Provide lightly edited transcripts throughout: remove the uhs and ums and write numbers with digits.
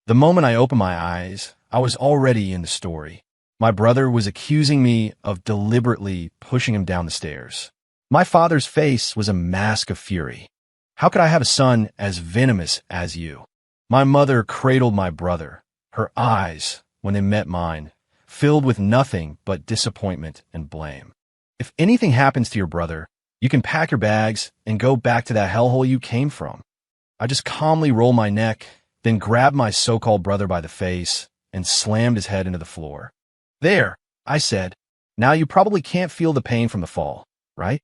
The moment I opened my eyes, I was already in the story. My brother was accusing me of deliberately pushing him down the stairs. My father's face was a mask of fury. How could I have a son as venomous as you? My mother cradled my brother, her eyes, when they met mine, filled with nothing but disappointment and blame. If anything happens to your brother, you can pack your bags and go back to that hellhole you came from. I just calmly rolled my neck, then grabbed my so-called brother by the face and slammed his head into the floor. There, I said, now you probably can't feel the pain from the fall, right?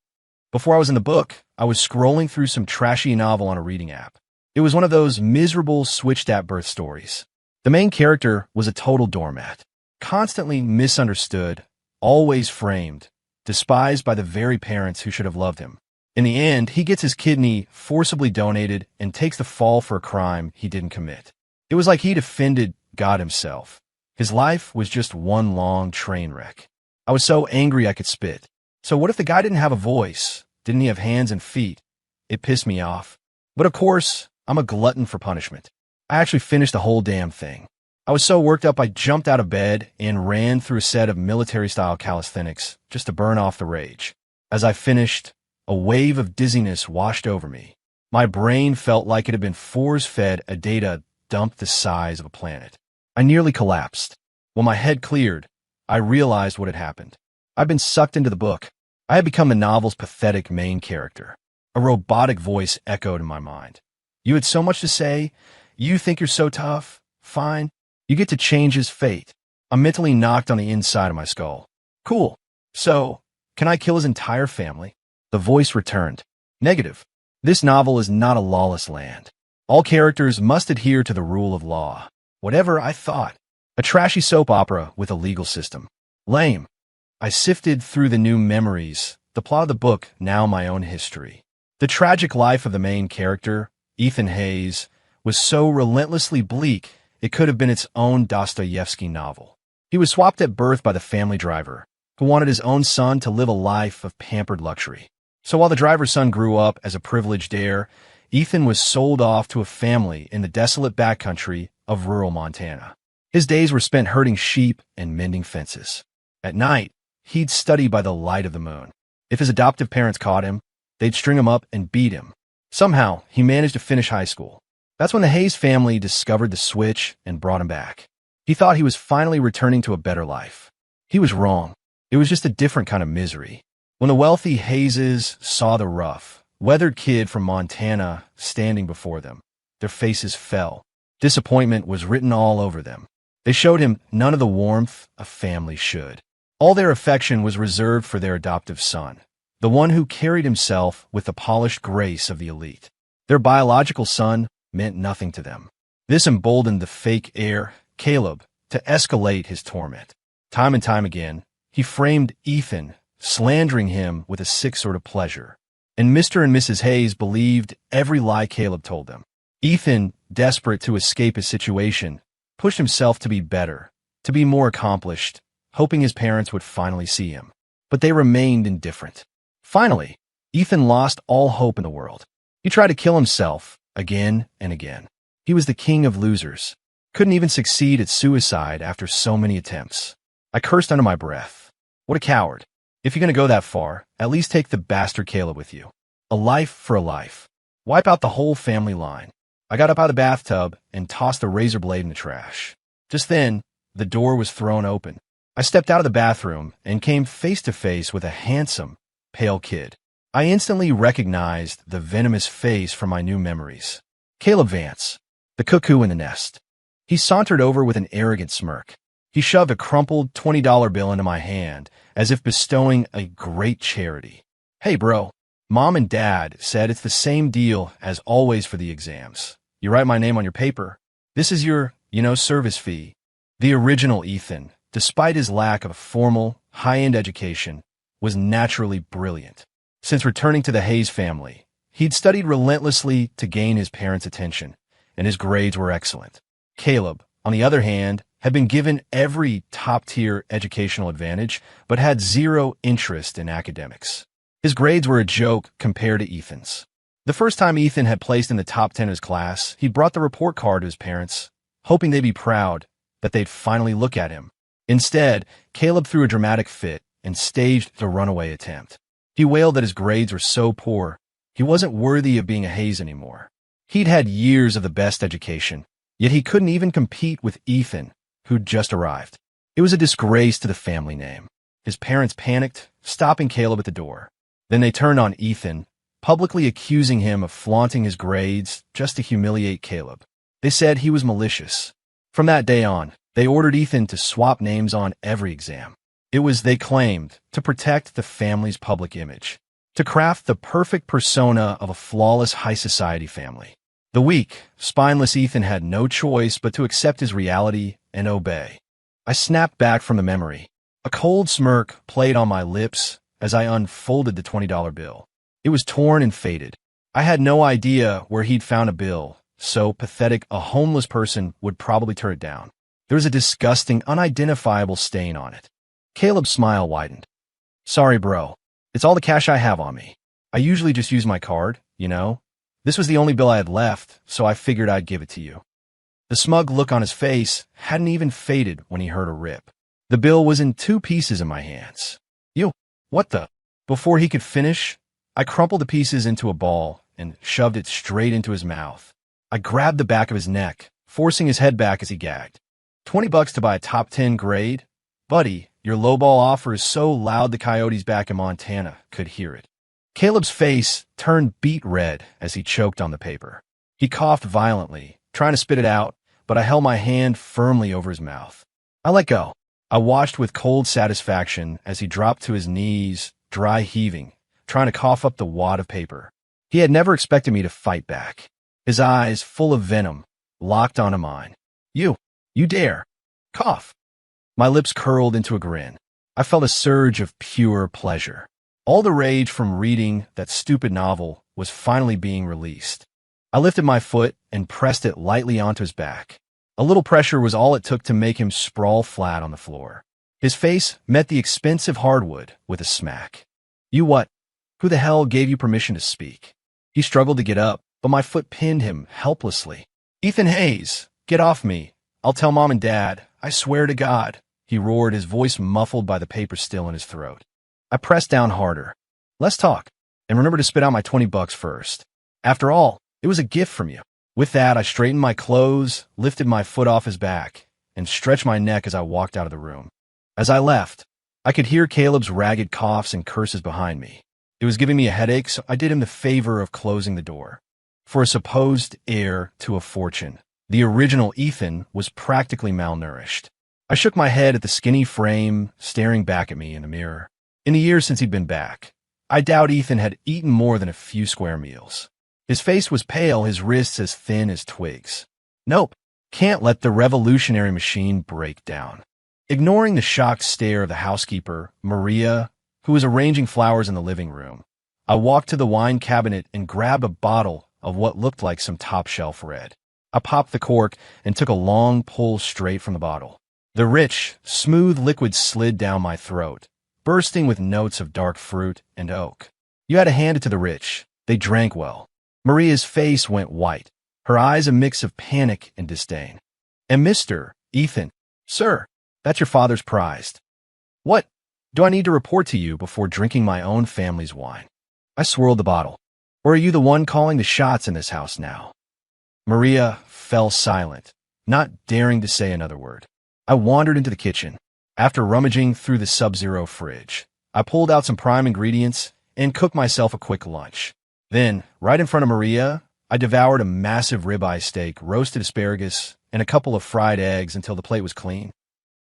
Before I was in the book, I was scrolling through some trashy novel on a reading app. It was one of those miserable switched-at-birth stories. The main character was a total doormat, constantly misunderstood, always framed, despised by the very parents who should have loved him. In the end, he gets his kidney forcibly donated and takes the fall for a crime he didn't commit. It was like he'd offended God himself. His life was just one long train wreck. I was so angry I could spit. So what if the guy didn't have a voice? Didn't he have hands and feet? It pissed me off. But of course, I'm a glutton for punishment. I actually finished the whole damn thing. I was so worked up I jumped out of bed and ran through a set of military-style calisthenics just to burn off the rage. As I finished, a wave of dizziness washed over me. My brain felt like it had been force-fed a data dump the size of a planet. I nearly collapsed. When my head cleared, I realized what had happened. I'd been sucked into the book. I had become the novel's pathetic main character. A robotic voice echoed in my mind. You had so much to say. You think you're so tough. Fine. You get to change his fate. I mentally knocked on the inside of my skull. Cool. So, can I kill his entire family? The voice returned. Negative. This novel is not a lawless land. All characters must adhere to the rule of law. Whatever I thought. A trashy soap opera with a legal system. Lame. I sifted through the new memories, the plot of the book, now my own history. The tragic life of the main character, Ethan Hayes, was so relentlessly bleak it could have been its own Dostoevsky novel. He was swapped at birth by the family driver, who wanted his own son to live a life of pampered luxury. So while the driver's son grew up as a privileged heir, Ethan was sold off to a family in the desolate backcountry of rural Montana. His days were spent herding sheep and mending fences. At night, he'd study by the light of the moon. If his adoptive parents caught him, they'd string him up and beat him. Somehow, he managed to finish high school. That's when the Hayes family discovered the switch and brought him back. He thought he was finally returning to a better life. He was wrong. It was just a different kind of misery. When the wealthy Hayeses saw the rough, weathered kid from Montana standing before them, their faces fell. Disappointment was written all over them. They showed him none of the warmth a family should. All their affection was reserved for their adoptive son, the one who carried himself with the polished grace of the elite. Their biological son meant nothing to them. This emboldened the fake heir, Caleb, to escalate his torment. Time and time again, he framed Ethan, slandering him with a sick sort of pleasure. And Mr. and Mrs. Hayes believed every lie Caleb told them. Ethan, desperate to escape his situation, pushed himself to be better, to be more accomplished, hoping his parents would finally see him. But they remained indifferent. Finally, Ethan lost all hope in the world. He tried to kill himself again and again. He was the king of losers. Couldn't even succeed at suicide after so many attempts. I cursed under my breath. What a coward. If you're going to go that far, at least take the bastard Caleb with you. A life for a life. Wipe out the whole family line. I got up out of the bathtub and tossed the razor blade in the trash. Just then, the door was thrown open. I stepped out of the bathroom and came face to face with a handsome, pale kid. I instantly recognized the venomous face from my new memories. Caleb Vance, the cuckoo in the nest. He sauntered over with an arrogant smirk. He shoved a crumpled $20 bill into my hand, as if bestowing a great charity. Hey, bro. Mom and Dad said it's the same deal as always for the exams. You write my name on your paper. This is your, service fee. The original Ethan, despite his lack of a formal, high-end education, was naturally brilliant. Since returning to the Hayes family, he'd studied relentlessly to gain his parents' attention, and his grades were excellent. Caleb, on the other hand, had been given every top-tier educational advantage, but had zero interest in academics. His grades were a joke compared to Ethan's. The first time Ethan had placed in the top 10 of his class, he brought the report card to his parents, hoping they'd be proud that they'd finally look at him. Instead, Caleb threw a dramatic fit and staged the runaway attempt. He wailed that his grades were so poor, he wasn't worthy of being a Hayes anymore. He'd had years of the best education, yet he couldn't even compete with Ethan, who'd just arrived. It was a disgrace to the family name. His parents panicked, stopping Caleb at the door. Then they turned on Ethan, publicly accusing him of flaunting his grades just to humiliate Caleb. They said he was malicious. From that day on, they ordered Ethan to swap names on every exam. It was, they claimed, to protect the family's public image, to craft the perfect persona of a flawless high society family. The weak, spineless Ethan had no choice but to accept his reality and obey. I snapped back from the memory. A cold smirk played on my lips as I unfolded the $20 bill. It was torn and faded. I had no idea where he'd found a bill so pathetic a homeless person would probably tear it down. There was a disgusting, unidentifiable stain on it. Caleb's smile widened. Sorry, bro. It's all the cash I have on me. I usually just use my card, you know? This was the only bill I had left, so I figured I'd give it to you. The smug look on his face hadn't even faded when he heard a rip. The bill was in 2 pieces in my hands. You, what the? Before he could finish, I crumpled the pieces into a ball and shoved it straight into his mouth. I grabbed the back of his neck, forcing his head back as he gagged. $20 to buy a top 10 grade? Buddy, your lowball offer is so loud the coyotes back in Montana could hear it. Caleb's face turned beet red as he choked on the paper. He coughed violently, trying to spit it out, but I held my hand firmly over his mouth. I let go. I watched with cold satisfaction as he dropped to his knees, dry heaving, trying to cough up the wad of paper. He had never expected me to fight back. His eyes, full of venom, locked onto mine. You dare. Cough. My lips curled into a grin. I felt a surge of pure pleasure. All the rage from reading that stupid novel was finally being released. I lifted my foot and pressed it lightly onto his back. A little pressure was all it took to make him sprawl flat on the floor. His face met the expensive hardwood with a smack. You what? Who the hell gave you permission to speak? He struggled to get up, but my foot pinned him helplessly. Ethan Hayes, get off me. I'll tell Mom and Dad. I swear to God, he roared, his voice muffled by the paper still in his throat. I pressed down harder. Let's talk. And remember to spit out my $20 first. After all, it was a gift from you. With that, I straightened my clothes, lifted my foot off his back, and stretched my neck as I walked out of the room. As I left, I could hear Caleb's ragged coughs and curses behind me. It was giving me a headache, so I did him the favor of closing the door. For a supposed heir to a fortune, the original Ethan was practically malnourished. I shook my head at the skinny frame staring back at me in the mirror. In the years since he'd been back, I doubt Ethan had eaten more than a few square meals. His face was pale, his wrists as thin as twigs. Nope, can't let the revolutionary machine break down. Ignoring the shocked stare of the housekeeper, Maria, who was arranging flowers in the living room, I walked to the wine cabinet and grabbed a bottle of what looked like some top-shelf red. I popped the cork and took a long pull straight from the bottle. The rich, smooth liquid slid down my throat, bursting with notes of dark fruit and oak. You had to hand it to the rich. They drank well. Maria's face went white, her eyes a mix of panic and disdain. And Mr. Ethan, sir, that's your father's prized. What do I need to report to you before drinking my own family's wine? I swirled the bottle. Or are you the one calling the shots in this house now? Maria fell silent, not daring to say another word. I wandered into the kitchen. After rummaging through the Sub-Zero fridge, I pulled out some prime ingredients and cooked myself a quick lunch. Then, right in front of Maria, I devoured a massive ribeye steak, roasted asparagus, and a couple of fried eggs until the plate was clean.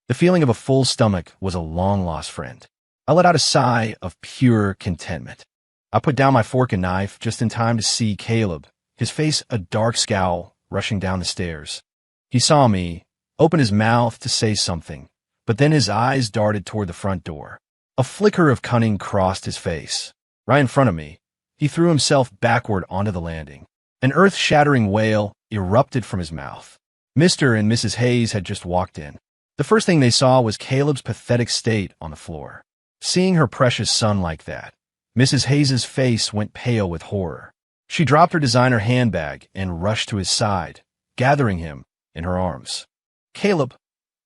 The feeling of a full stomach was a long-lost friend. I let out a sigh of pure contentment. I put down my fork and knife just in time to see Caleb, his face a dark scowl, rushing down the stairs. He saw me, open his mouth to say something, but then his eyes darted toward the front door. A flicker of cunning crossed his face. Right in front of me, he threw himself backward onto the landing. An earth-shattering wail erupted from his mouth. Mr. and Mrs. Hayes had just walked in. The first thing they saw was Caleb's pathetic state on the floor. Seeing her precious son like that, Mrs. Hayes's face went pale with horror. She dropped her designer handbag and rushed to his side, gathering him, in her arms. Caleb,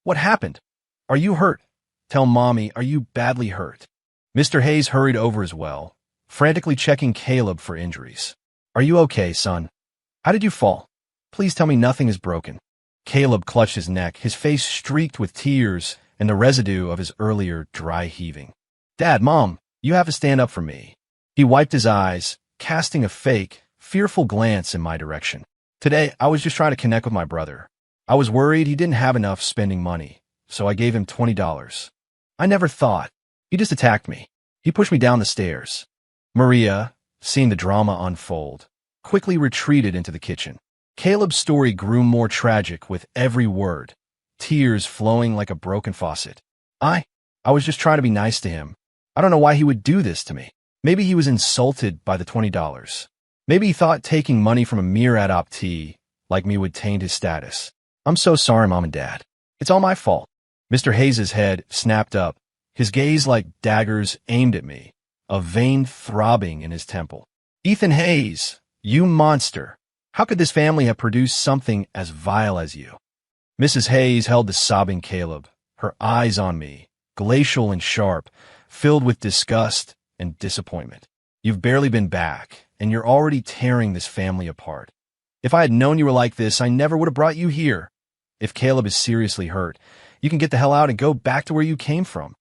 what happened? Are you hurt? Tell Mommy, are you badly hurt? Mr. Hayes hurried over as well, frantically checking Caleb for injuries. Are you okay, son? How did you fall? Please tell me nothing is broken. Caleb clutched his neck, his face streaked with tears and the residue of his earlier dry heaving. Dad, Mom, you have to stand up for me. He wiped his eyes, casting a fake, fearful glance in my direction. Today, I was just trying to connect with my brother. I was worried he didn't have enough spending money, so I gave him $20. I never thought. He just attacked me. He pushed me down the stairs. Maria, seeing the drama unfold, quickly retreated into the kitchen. Caleb's story grew more tragic with every word, tears flowing like a broken faucet. I was just trying to be nice to him. I don't know why he would do this to me. Maybe he was insulted by the $20. Maybe he thought taking money from a mere adoptee like me would taint his status. I'm so sorry, Mom and Dad. It's all my fault. Mr. Hayes's head snapped up, his gaze like daggers aimed at me, a vein throbbing in his temple. Ethan Hayes, you monster. How could this family have produced something as vile as you? Mrs. Hayes held the sobbing Caleb, her eyes on me, glacial and sharp, filled with disgust and disappointment. You've barely been back, and you're already tearing this family apart. If I had known you were like this, I never would have brought you here. If Caleb is seriously hurt, you can get the hell out and go back to where you came from.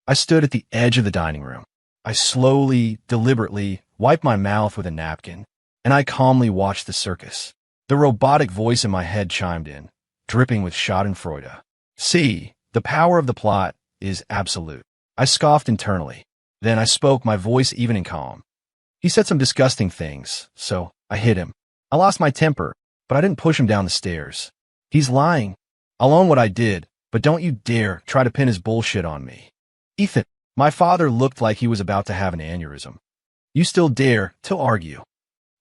I stood at the edge of the dining room. I slowly, deliberately wiped my mouth with a napkin, and I calmly watched the circus. The robotic voice in my head chimed in, dripping with schadenfreude. See, the power of the plot is absolute. I scoffed internally. Then I spoke, my voice even and calm. He said some disgusting things, so I hit him. I lost my temper, but I didn't push him down the stairs. He's lying. I'll own what I did, but don't you dare try to pin his bullshit on me. Ethan, my father looked like he was about to have an aneurysm. You still dare to argue.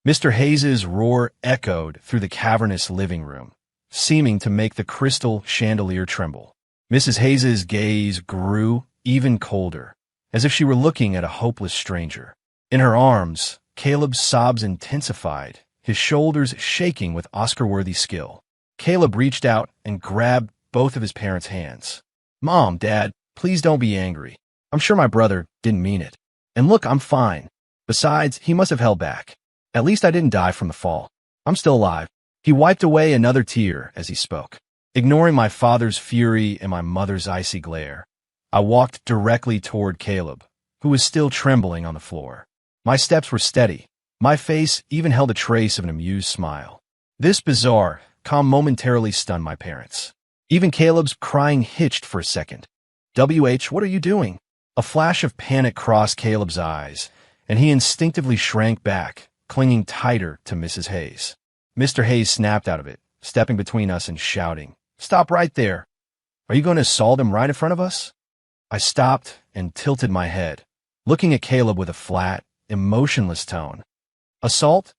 Mr. Hayes's roar echoed through the cavernous living room, seeming to make the crystal chandelier tremble. Mrs. Hayes's gaze grew even colder, as if she were looking at a hopeless stranger. In her arms, Caleb's sobs intensified, his shoulders shaking with Oscar-worthy skill. Caleb reached out and grabbed both of his parents' hands. Mom, Dad, please don't be angry. I'm sure my brother didn't mean it. And look, I'm fine. Besides, he must have held back. At least I didn't die from the fall. I'm still alive. He wiped away another tear as he spoke. Ignoring my father's fury and my mother's icy glare, I walked directly toward Caleb, who was still trembling on the floor. My steps were steady. My face even held a trace of an amused smile. This bizarre calm momentarily stunned my parents. Even Caleb's crying hitched for a second. WH, what are you doing? A flash of panic crossed Caleb's eyes, and he instinctively shrank back, clinging tighter to Mrs. Hayes. Mr. Hayes snapped out of it, stepping between us and shouting, Stop right there. Are you going to assault him right in front of us? I stopped and tilted my head, looking at Caleb with a flat, emotionless tone. Assault?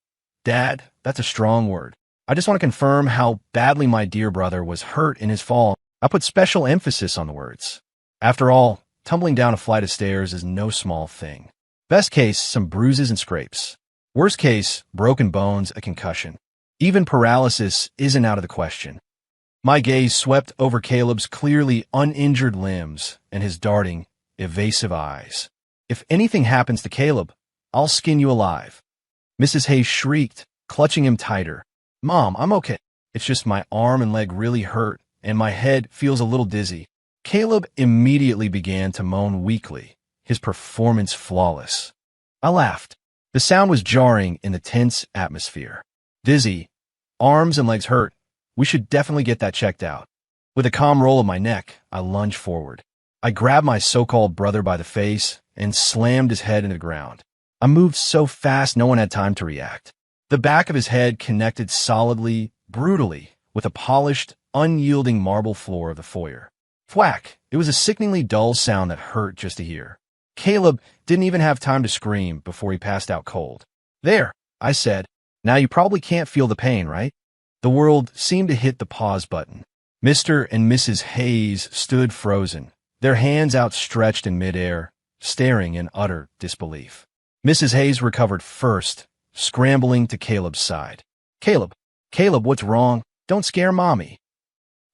Dad, that's a strong word. I just want to confirm how badly my dear brother was hurt in his fall. I put special emphasis on the words. After all, tumbling down a flight of stairs is no small thing. Best case, some bruises and scrapes. Worst case, broken bones, a concussion. Even paralysis isn't out of the question. My gaze swept over Caleb's clearly uninjured limbs and his darting, evasive eyes. If anything happens to Caleb, I'll skin you alive. Mrs. Hayes shrieked, clutching him tighter. Mom, I'm okay. It's just my arm and leg really hurt, and my head feels a little dizzy. Caleb immediately began to moan weakly, his performance flawless. I laughed. The sound was jarring in the tense atmosphere. Dizzy, arms and legs hurt. We should definitely get that checked out. With a calm roll of my neck, I lunged forward. I grabbed my so-called brother by the face and slammed his head into the ground. I moved so fast no one had time to react. The back of his head connected solidly, brutally, with a polished, unyielding marble floor of the foyer. Thwack! It was a sickeningly dull sound that hurt just to hear. Caleb didn't even have time to scream before he passed out cold. There, I said. Now you probably can't feel the pain, right? The world seemed to hit the pause button. Mr. and Mrs. Hayes stood frozen, their hands outstretched in midair, staring in utter disbelief. Mrs. Hayes recovered first, scrambling to Caleb's side. Caleb, what's wrong? Don't scare Mommy.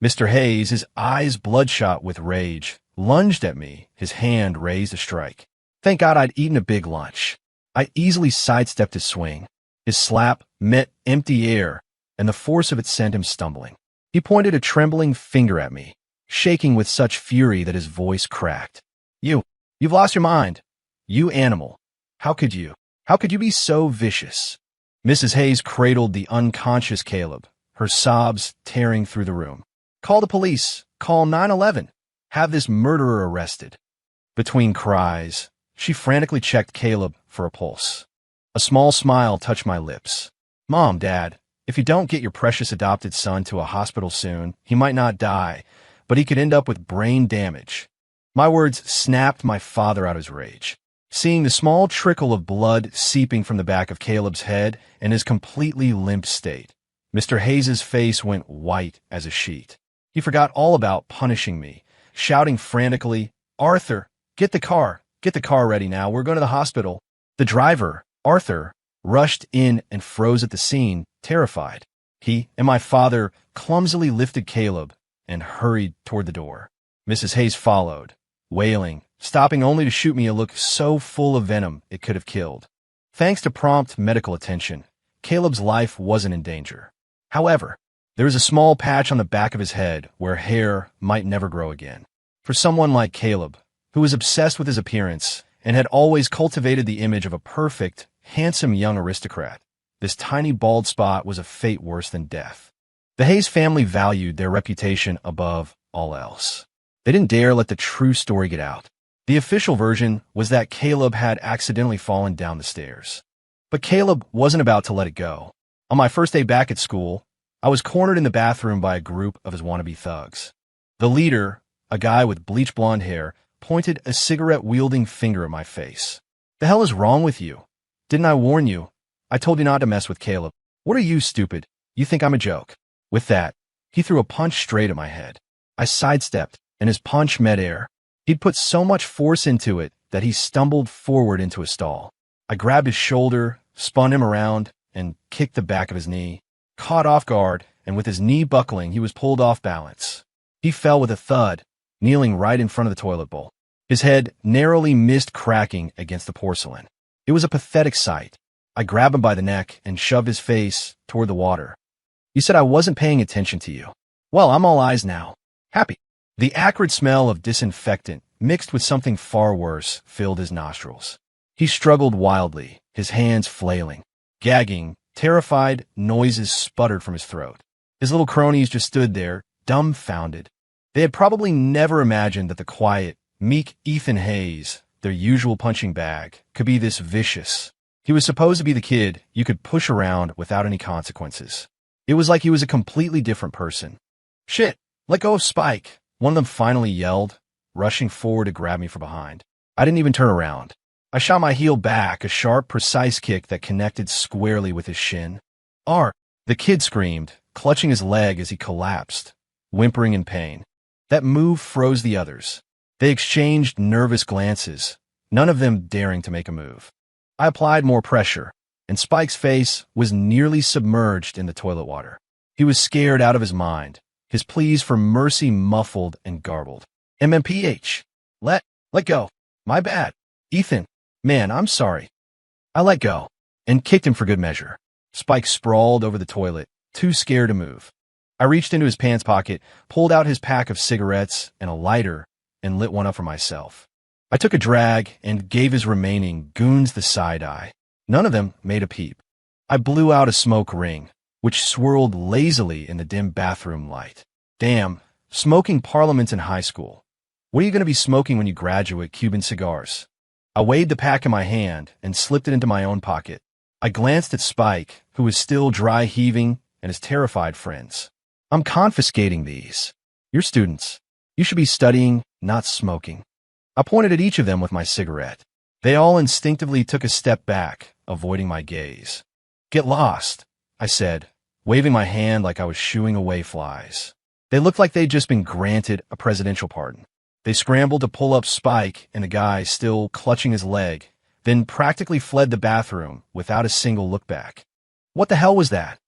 Mr. Hayes, his eyes bloodshot with rage, lunged at me, his hand raised to strike. Thank God I'd eaten a big lunch. I easily sidestepped his swing. His slap met empty air, and the force of it sent him stumbling. He pointed a trembling finger at me, shaking with such fury that his voice cracked. You've lost your mind. You animal. How could you? How could you be so vicious? Mrs. Hayes cradled the unconscious Caleb, her sobs tearing through the room. Call the police. Call 911. Have this murderer arrested. Between cries, she frantically checked Caleb for a pulse. A small smile touched my lips. Mom, Dad, if you don't get your precious adopted son to a hospital soon, he might not die, but he could end up with brain damage. My words snapped my father out of his rage. Seeing the small trickle of blood seeping from the back of Caleb's head in his completely limp state, Mr. Hayes's face went white as a sheet. He forgot all about punishing me, shouting frantically, Arthur, get the car ready now, we're going to the hospital. The driver, Arthur, rushed in and froze at the scene, terrified. He and my father clumsily lifted Caleb and hurried toward the door. Mrs. Hayes followed, wailing, stopping only to shoot me a look so full of venom it could have killed. Thanks to prompt medical attention, Caleb's life wasn't in danger. However, there was a small patch on the back of his head where hair might never grow again. For someone like Caleb, who was obsessed with his appearance and had always cultivated the image of a perfect, handsome young aristocrat, this tiny bald spot was a fate worse than death. The Hayes family valued their reputation above all else. They didn't dare let the true story get out. The official version was that Caleb had accidentally fallen down the stairs. But Caleb wasn't about to let it go. On my first day back at school, I was cornered in the bathroom by a group of his wannabe thugs. The leader, a guy with bleach blonde hair, pointed a cigarette-wielding finger at my face. The hell is wrong with you? Didn't I warn you? I told you not to mess with Caleb. What are you, stupid? You think I'm a joke? With that, he threw a punch straight at my head. I sidestepped, and his punch met air. He'd put so much force into it that he stumbled forward into a stall. I grabbed his shoulder, spun him around, and kicked the back of his knee. Caught off guard, and with his knee buckling, he was pulled off balance. He fell with a thud, kneeling right in front of the toilet bowl. His head narrowly missed cracking against the porcelain. It was a pathetic sight. I grabbed him by the neck and shoved his face toward the water. You said I wasn't paying attention to you. Well, I'm all eyes now. Happy. The acrid smell of disinfectant, mixed with something far worse, filled his nostrils. He struggled wildly, his hands flailing. Gagging, terrified noises sputtered from his throat. His little cronies just stood there, dumbfounded. They had probably never imagined that the quiet, meek Ethan Hayes, their usual punching bag, could be this vicious. He was supposed to be the kid you could push around without any consequences. It was like he was a completely different person. Shit, let go of Spike, one of them finally yelled, rushing forward to grab me from behind. I didn't even turn around. I shot my heel back, a sharp, precise kick that connected squarely with his shin. The kid screamed, clutching his leg as he collapsed, whimpering in pain. That move froze the others. They exchanged nervous glances, none of them daring to make a move. I applied more pressure, and Spike's face was nearly submerged in the toilet water. He was scared out of his mind, his pleas for mercy muffled and garbled. MMPH. Let go. My bad. Ethan. Man, I'm sorry. I let go, and kicked him for good measure. Spike sprawled over the toilet, too scared to move. I reached into his pants pocket, pulled out his pack of cigarettes and a lighter, and lit one up for myself. I took a drag and gave his remaining goons the side eye. None of them made a peep. I blew out a smoke ring, which swirled lazily in the dim bathroom light. Damn, smoking parliaments in high school. What are you going to be smoking when you graduate? Cuban cigars. I weighed the pack in my hand and slipped it into my own pocket. I glanced at Spike, who was still dry heaving, and his terrified friends. I'm confiscating these. You're students. You should be studying, not smoking. I pointed at each of them with my cigarette. They all instinctively took a step back, avoiding my gaze. Get lost, I said, waving my hand like I was shooing away flies. They looked like they'd just been granted a presidential pardon. They scrambled to pull up Spike and the guy still clutching his leg, then practically fled the bathroom without a single look back. What the hell was that?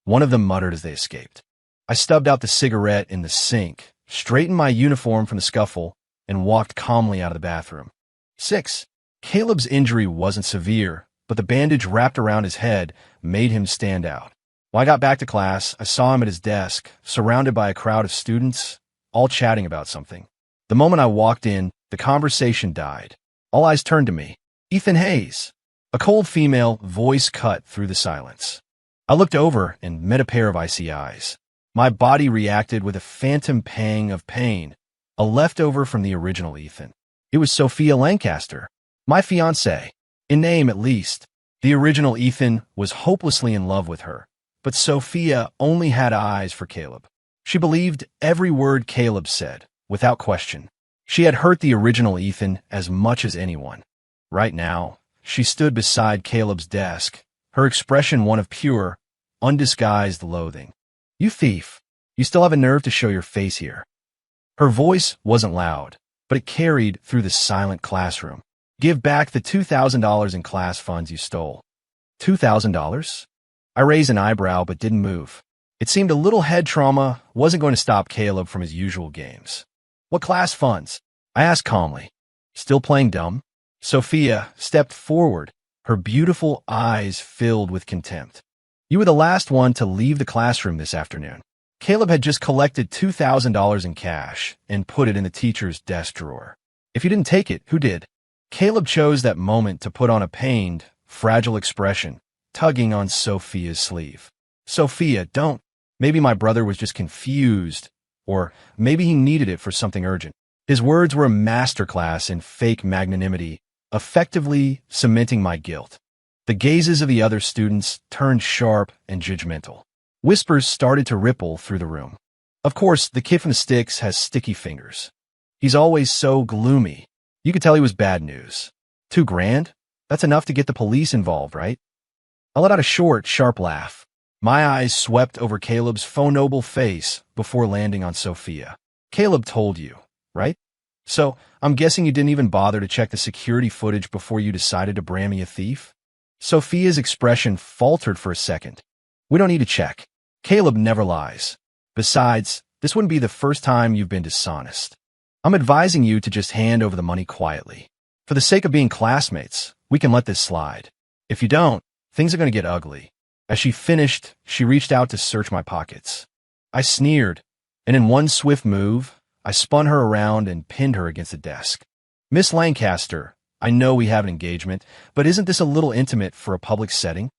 One of them muttered as they escaped. I stubbed out the cigarette in the sink, straightened my uniform from the scuffle, and walked calmly out of the bathroom. 6. Caleb's injury wasn't severe, but the bandage wrapped around his head made him stand out. When I got back to class, I saw him at his desk, surrounded by a crowd of students, all chatting about something. The moment I walked in, the conversation died. All eyes turned to me. Ethan Hayes. A cold female voice cut through the silence. I looked over and met a pair of icy eyes. My body reacted with a phantom pang of pain, a leftover from the original Ethan. It was Sophia Lancaster, my fiancée, in name at least. The original Ethan was hopelessly in love with her, but Sophia only had eyes for Caleb. She believed every word Caleb said, without question. She had hurt the original Ethan as much as anyone. Right now, she stood beside Caleb's desk, her expression one of pure, undisguised loathing. "You thief! You still have a nerve to show your face here." Her voice wasn't loud, but it carried through the silent classroom. "Give back the $2,000 in class funds you stole." $2,000? I raised an eyebrow but didn't move. It seemed a little head trauma wasn't going to stop Caleb from his usual games. "What class funds?" I asked calmly. Still playing dumb? Sophia stepped forward, her beautiful eyes filled with contempt. "You were the last one to leave the classroom this afternoon." Caleb had just collected $2,000 in cash and put it in the teacher's desk drawer. "If you didn't take it, who did?" Caleb chose that moment to put on a pained, fragile expression, tugging on Sophia's sleeve. "Sophia, don't." Maybe my brother was just confused, or maybe he needed it for something urgent. His words were a masterclass in fake magnanimity, effectively cementing my guilt. The gazes of the other students turned sharp and judgmental. Whispers started to ripple through the room. Of course, the kid from the sticks has sticky fingers. He's always so gloomy. You could tell he was bad news. $2,000? That's enough to get the police involved, right? I let out a short, sharp laugh. My eyes swept over Caleb's faux noble face before landing on Sophia. "Caleb told you, right? So, I'm guessing you didn't even bother to check the security footage before you decided to brand me a thief?" Sophia's expression faltered for a second. "We don't need to check. Caleb never lies. Besides, this wouldn't be the first time you've been dishonest. I'm advising you to just hand over the money quietly. For the sake of being classmates, we can let this slide. If you don't, things are going to get ugly." As she finished, she reached out to search my pockets. I sneered, and in one swift move, I spun her around and pinned her against the desk. "Miss Lancaster, I know we have an engagement, but isn't this a little intimate for a public setting?"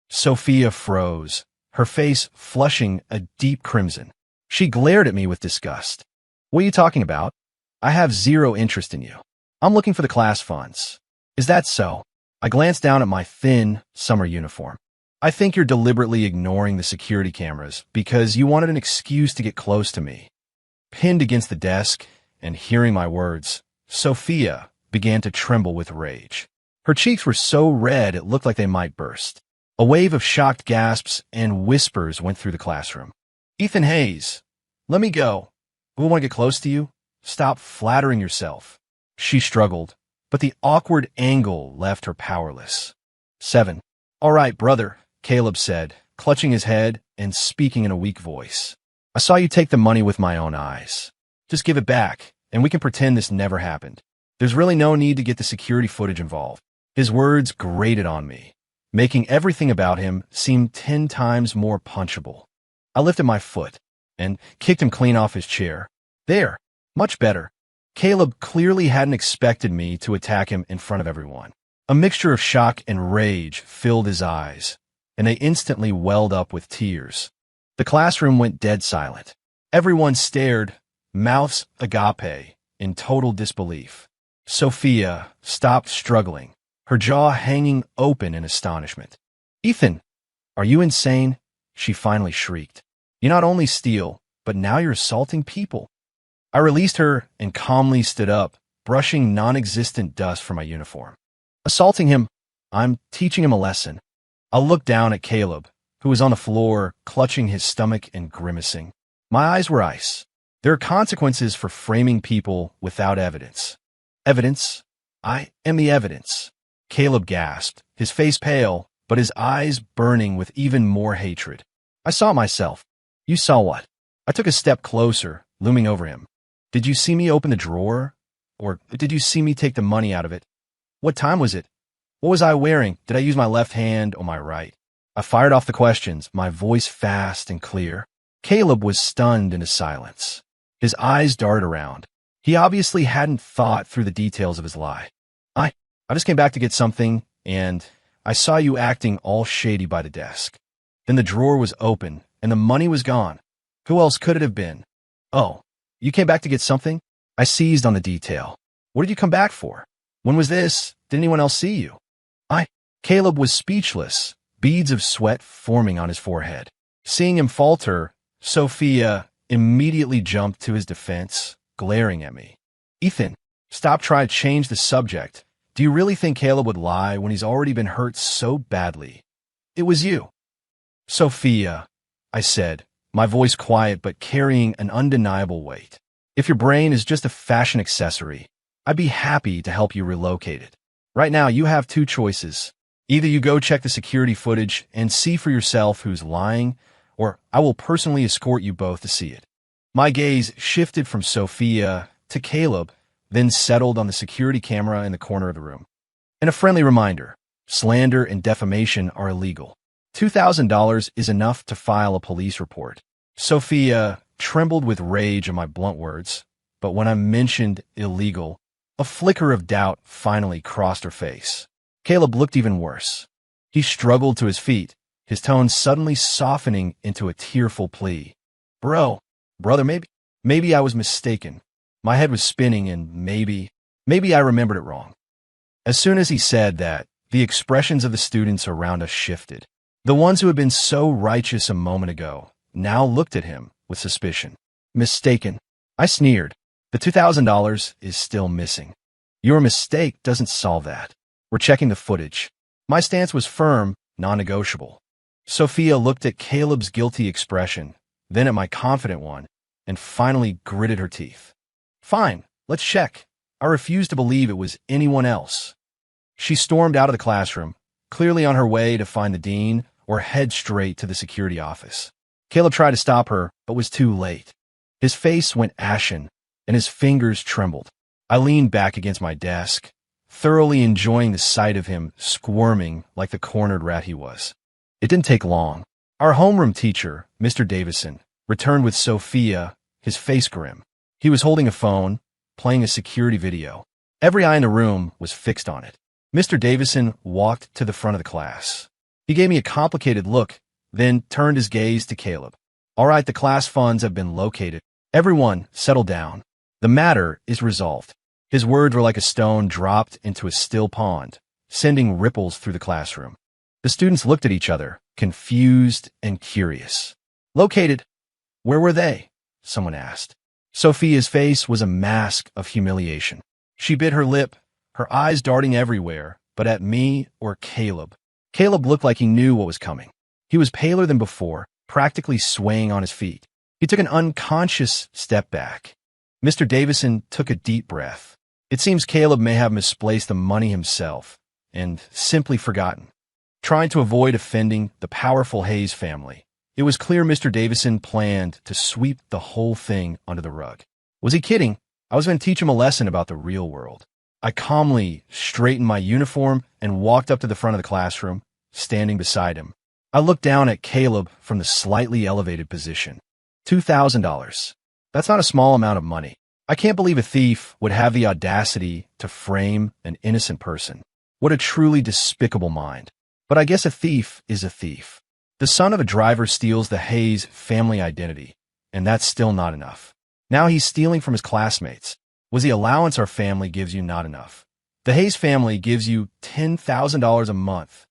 Sophia froze, her face flushing a deep crimson. She glared at me with disgust. "What are you talking about? I have zero interest in you. I'm looking for the class funds." "Is that so?" I glanced down at my thin, summer uniform. "I think you're deliberately ignoring the security cameras because you wanted an excuse to get close to me." Pinned against the desk and hearing my words, Sophia began to tremble with rage. Her cheeks were so red it looked like they might burst. A wave of shocked gasps and whispers went through the classroom. "Ethan Hayes, let me go. We want to get close to you. Stop flattering yourself." She struggled, but the awkward angle left her powerless. 7. "All right, brother," Caleb said, clutching his head and speaking in a weak voice. "I saw you take the money with my own eyes. Just give it back, and we can pretend this never happened. There's really no need to get the security footage involved." His words grated on me, making everything about him seem 10 times more punchable. I lifted my foot and kicked him clean off his chair. There, much better. Caleb clearly hadn't expected me to attack him in front of everyone. A mixture of shock and rage filled his eyes, and they instantly welled up with tears. The classroom went dead silent. Everyone stared, mouths agape, in total disbelief. Sophia stopped struggling, her jaw hanging open in astonishment. "Ethan, are you insane?" she finally shrieked. "You not only steal, but now you're assaulting people." I released her and calmly stood up, brushing non-existent dust from my uniform. "Assaulting him? I'm teaching him a lesson." I looked down at Caleb, who was on the floor, clutching his stomach and grimacing. My eyes were ice. There are consequences for framing people without evidence. "Evidence? I am the evidence." Caleb gasped, his face pale, but his eyes burning with even more hatred. I saw myself. "You saw what?" I took a step closer, looming over him. Did you see me open the drawer? Or did you see me take the money out of it? What time was it? What was I wearing? Did I use my left hand or my right? I fired off the questions, my voice fast and clear. Caleb was stunned into silence. His eyes darted around. He obviously hadn't thought through the details of his lie. I just came back to get something, and I saw you acting all shady by the desk. Then the drawer was open, and the money was gone. Who else could it have been? Oh, you came back to get something? I seized on the detail. What did you come back for? When was this? Did anyone else see you? Caleb was speechless, beads of sweat forming on his forehead. Seeing him falter, Sophia immediately jumped to his defense, glaring at me. Ethan, stop trying to change the subject. Do you really think Caleb would lie when he's already been hurt so badly? It was you. Sophia, I said, my voice quiet but carrying an undeniable weight. If your brain is just a fashion accessory, I'd be happy to help you relocate it. Right now, you have two choices. Either you go check the security footage and see for yourself who's lying, or I will personally escort you both to see it. My gaze shifted from Sophia to Caleb, then settled on the security camera in the corner of the room. And a friendly reminder, slander and defamation are illegal. $2,000 is enough to file a police report. Sophia trembled with rage at my blunt words, but when I mentioned illegal, a flicker of doubt finally crossed her face. Caleb looked even worse. He struggled to his feet, his tone suddenly softening into a tearful plea. Brother, maybe I was mistaken. My head was spinning and maybe I remembered it wrong. As soon as he said that, the expressions of the students around us shifted. The ones who had been so righteous a moment ago now looked at him with suspicion. Mistaken. I sneered. The $2,000 is still missing. Your mistake doesn't solve that. We're checking the footage. My stance was firm, non-negotiable. Sophia looked at Caleb's guilty expression, then at my confident one, and finally gritted her teeth. Fine, let's check. I refuse to believe it was anyone else. She stormed out of the classroom, clearly on her way to find the dean or head straight to the security office. Caleb tried to stop her, but was too late. His face went ashen, and his fingers trembled. I leaned back against my desk, thoroughly enjoying the sight of him squirming like the cornered rat he was. It didn't take long. Our homeroom teacher, Mr. Davison, returned with Sophia, his face grim. He was holding a phone, playing a security video. Every eye in the room was fixed on it. Mr. Davison walked to the front of the class. He gave me a complicated look, then turned his gaze to Caleb. All right, the class funds have been located. Everyone, settle down. The matter is resolved. His words were like a stone dropped into a still pond, sending ripples through the classroom. The students looked at each other, confused and curious. Located? Where were they? Someone asked. Sophia's face was a mask of humiliation. She bit her lip, her eyes darting everywhere, but at me or Caleb. Caleb looked like he knew what was coming. He was paler than before, practically swaying on his feet. He took an unconscious step back. Mr. Davison took a deep breath. It seems Caleb may have misplaced the money himself and simply forgotten. Trying to avoid offending the powerful Hayes family, it was clear Mr. Davison planned to sweep the whole thing under the rug. Was he kidding? I was going to teach him a lesson about the real world. I calmly straightened my uniform and walked up to the front of the classroom, standing beside him. I looked down at Caleb from the slightly elevated position. $2,000. That's not a small amount of money. I can't believe a thief would have the audacity to frame an innocent person. What a truly despicable mind. But I guess a thief is a thief. The son of a driver steals the Hayes family identity, and that's still not enough. Now he's stealing from his classmates. Was the allowance our family gives you not enough? The Hayes family gives you $10,000 a month.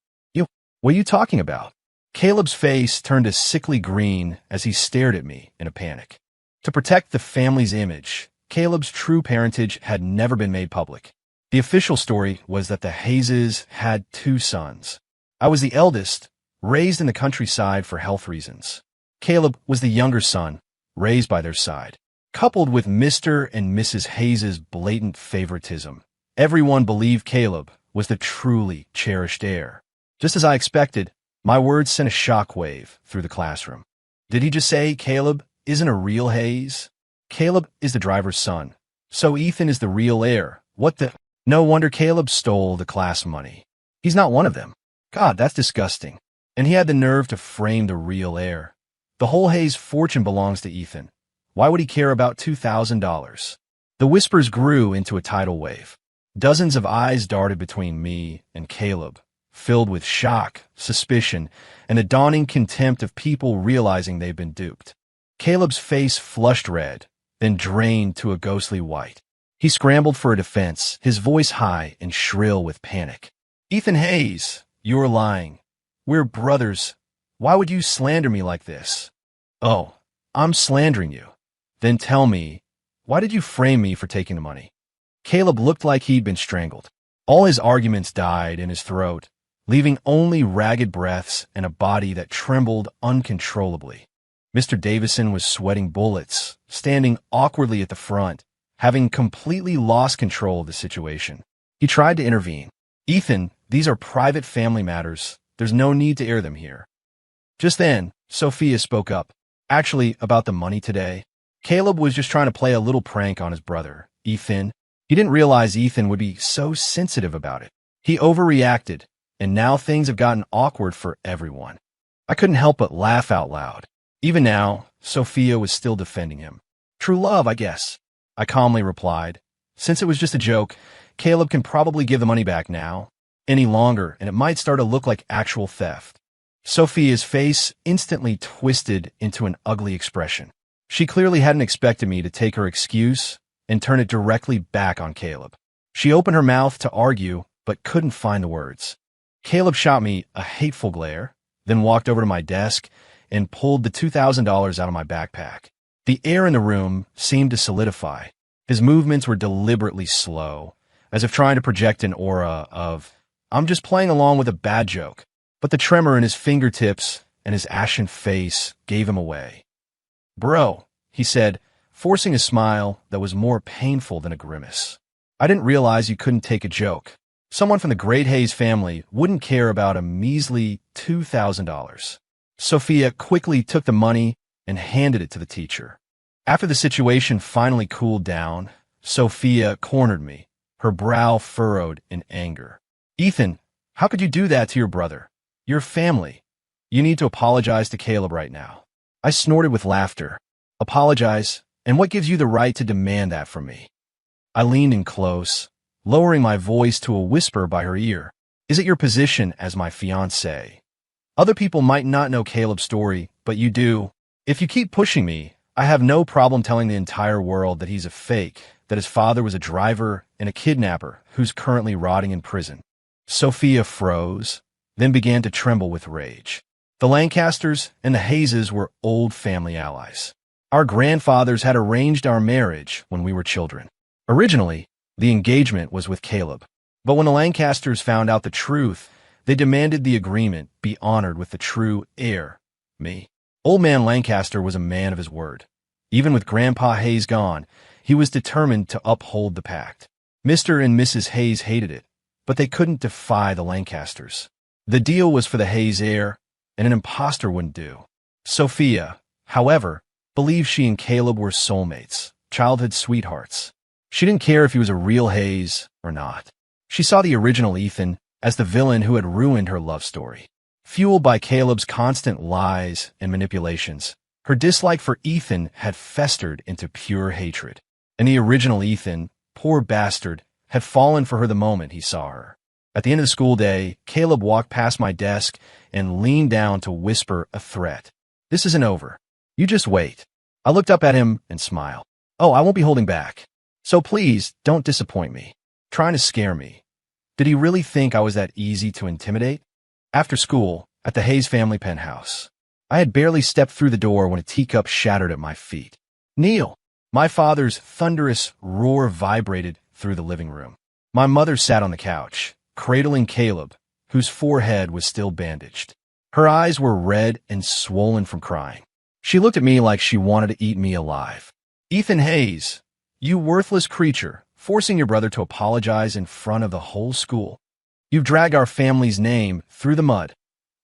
What are you talking about? Caleb's face turned a sickly green as he stared at me in a panic. To protect the family's image, Caleb's true parentage had never been made public. The official story was that the Hayeses had two sons. I was the eldest, raised in the countryside for health reasons. Caleb was the younger son, raised by their side. Coupled with Mr. and Mrs. Hayes' blatant favoritism, everyone believed Caleb was the truly cherished heir. Just as I expected, my words sent a shockwave through the classroom. Did he just say Caleb isn't a real Hayes. Caleb is the driver's son. So Ethan is the real heir. What the? No wonder Caleb stole the class money. He's not one of them. God, that's disgusting. And he had the nerve to frame the real heir. The whole Hayes fortune belongs to Ethan. Why would he care about $2,000? The whispers grew into a tidal wave. Dozens of eyes darted between me and Caleb, filled with shock, suspicion, and a dawning contempt of people realizing they've been duped. Caleb's face flushed red, then drained to a ghostly white. He scrambled for a defense, his voice high and shrill with panic. Ethan Hayes, you're lying. We're brothers. Why would you slander me like this? Oh, I'm slandering you. Then tell me, why did you frame me for taking the money? Caleb looked like he'd been strangled. All his arguments died in his throat, leaving only ragged breaths and a body that trembled uncontrollably. Mr. Davison was sweating bullets, standing awkwardly at the front, having completely lost control of the situation. He tried to intervene. Ethan, these are private family matters. There's no need to air them here. Just then, Sophia spoke up. Actually, about the money today. Caleb was just trying to play a little prank on his brother, Ethan. He didn't realize Ethan would be so sensitive about it. He overreacted, and now things have gotten awkward for everyone. I couldn't help but laugh out loud. Even now, Sophia was still defending him. True love, I guess. I calmly replied. Since it was just a joke, Caleb can probably give the money back now. Any longer, and it might start to look like actual theft. Sophia's face instantly twisted into an ugly expression. She clearly hadn't expected me to take her excuse and turn it directly back on Caleb. She opened her mouth to argue, but couldn't find the words. Caleb shot me a hateful glare, then walked over to my desk and pulled the $2,000 out of my backpack. The air in the room seemed to solidify. His movements were deliberately slow, as if trying to project an aura of, I'm just playing along with a bad joke. But the tremor in his fingertips and his ashen face gave him away. Bro, he said, forcing a smile that was more painful than a grimace. I didn't realize you couldn't take a joke. Someone from the Great Hayes family wouldn't care about a measly $2,000. Sophia quickly took the money and handed it to the teacher. After the situation finally cooled down, Sophia cornered me, her brow furrowed in anger. Ethan, how could you do that to your brother? Your family. You need to apologize to Caleb right now. I snorted with laughter. Apologize? And what gives you the right to demand that from me? I leaned in close, lowering my voice to a whisper by her ear. Is it your position as my fiancé? Other people might not know Caleb's story, but you do. If you keep pushing me, I have no problem telling the entire world that he's a fake, that his father was a driver and a kidnapper who's currently rotting in prison. Sophia froze, then began to tremble with rage. The Lancasters and the Hayeses were old family allies. Our grandfathers had arranged our marriage when we were children. Originally, the engagement was with Caleb, but when the Lancasters found out the truth, they demanded the agreement be honored with the true heir, me. Old man Lancaster was a man of his word. Even with Grandpa Hayes gone, he was determined to uphold the pact. Mr. and Mrs. Hayes hated it, but they couldn't defy the Lancasters. The deal was for the Hayes heir, and an imposter wouldn't do. Sophia, however, believed she and Caleb were soulmates, childhood sweethearts. She didn't care if he was a real Hayes or not. She saw the original Ethan as the villain who had ruined her love story. Fueled by Caleb's constant lies and manipulations, her dislike for Ethan had festered into pure hatred. And the original Ethan, poor bastard, had fallen for her the moment he saw her. At the end of the school day, Caleb walked past my desk and leaned down to whisper a threat. This isn't over. You just wait. I looked up at him and smiled. Oh, I won't be holding back. So please, don't disappoint me. Trying to scare me. Did he really think I was that easy to intimidate? After school, at the Hayes family penthouse, I had barely stepped through the door when a teacup shattered at my feet. Kneel! My father's thunderous roar vibrated through the living room. My mother sat on the couch, cradling Caleb, whose forehead was still bandaged. Her eyes were red and swollen from crying. She looked at me like she wanted to eat me alive. Ethan Hayes, you worthless creature, forcing your brother to apologize in front of the whole school. You've dragged our family's name through the mud.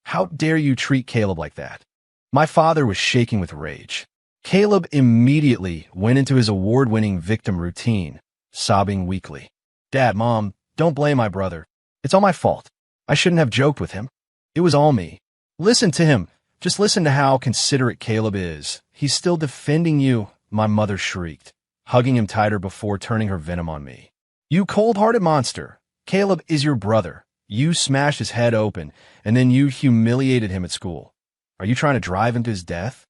How dare you treat Caleb like that? My father was shaking with rage. Caleb immediately went into his award-winning victim routine, sobbing weakly. Dad, Mom, don't blame my brother. It's all my fault. I shouldn't have joked with him. It was all me. Listen to him. Just listen to how considerate Caleb is. He's still defending you, my mother shrieked, hugging him tighter before turning her venom on me. You cold-hearted monster. Caleb is your brother. You smashed his head open, and then you humiliated him at school. Are you trying to drive him to his death?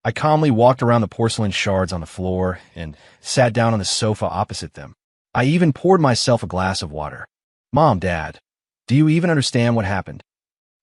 I calmly walked around the porcelain shards on the floor and sat down on the sofa opposite them. I even poured myself a glass of water. Mom, Dad, do you even understand what happened?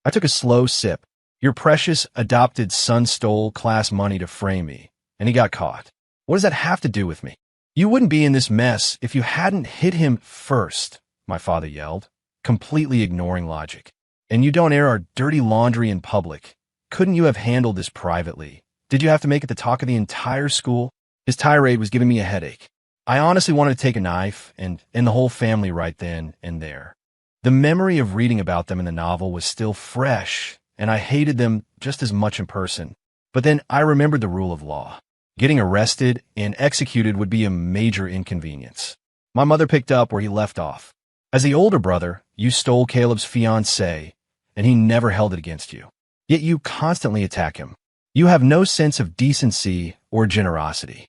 I took a slow sip. Your precious adopted son stole class money to frame me, and he got caught. What does that have to do with me? You wouldn't be in this mess if you hadn't hit him first, my father yelled, completely ignoring logic. And you don't air our dirty laundry in public. Couldn't you have handled this privately? Did you have to make it the talk of the entire school? His tirade was giving me a headache. I honestly wanted to take a knife and end the whole family right then and there. The memory of reading about them in the novel was still fresh, and I hated them just as much in person. But then I remembered the rule of law. Getting arrested and executed would be a major inconvenience. My mother picked up where he left off. As the older brother, you stole Caleb's fiancée, and he never held it against you. Yet you constantly attack him. You have no sense of decency or generosity.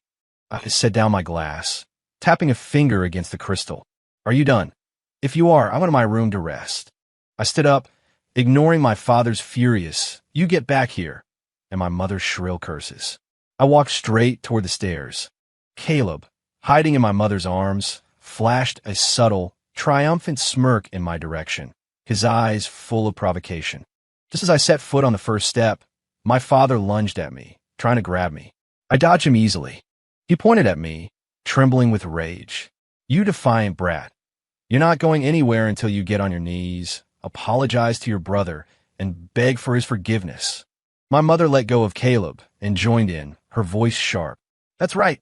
I set down my glass, tapping a finger against the crystal. Are you done? If you are, I went to my room to rest. I stood up, ignoring my father's furious, "You get back here," and my mother's shrill curses. I walked straight toward the stairs. Caleb, hiding in my mother's arms, flashed a subtle, triumphant smirk in my direction, his eyes full of provocation. Just as I set foot on the first step, my father lunged at me, trying to grab me. I dodged him easily. He pointed at me, trembling with rage. "You defiant brat. You're not going anywhere until you get on your knees, apologize to your brother, and beg for his forgiveness." My mother let go of Caleb and joined in, her voice sharp. "That's right.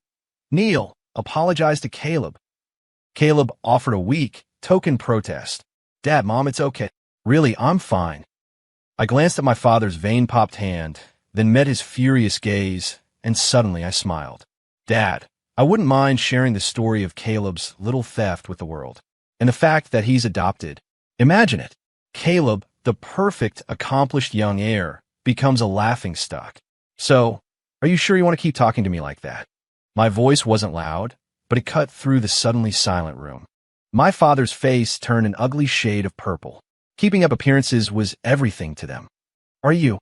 Kneel. Apologize to Caleb." Caleb offered a weak, token protest. "Dad, Mom, it's okay. Really, I'm fine." I glanced at my father's vein-popped hand, then met his furious gaze, and suddenly I smiled. "Dad, I wouldn't mind sharing the story of Caleb's little theft with the world, and the fact that he's adopted. Imagine it. Caleb, the perfect, accomplished young heir, becomes a laughingstock. So, are you sure you want to keep talking to me like that?" My voice wasn't loud, but it cut through the suddenly silent room. My father's face turned an ugly shade of purple. Keeping up appearances was everything to them. Are you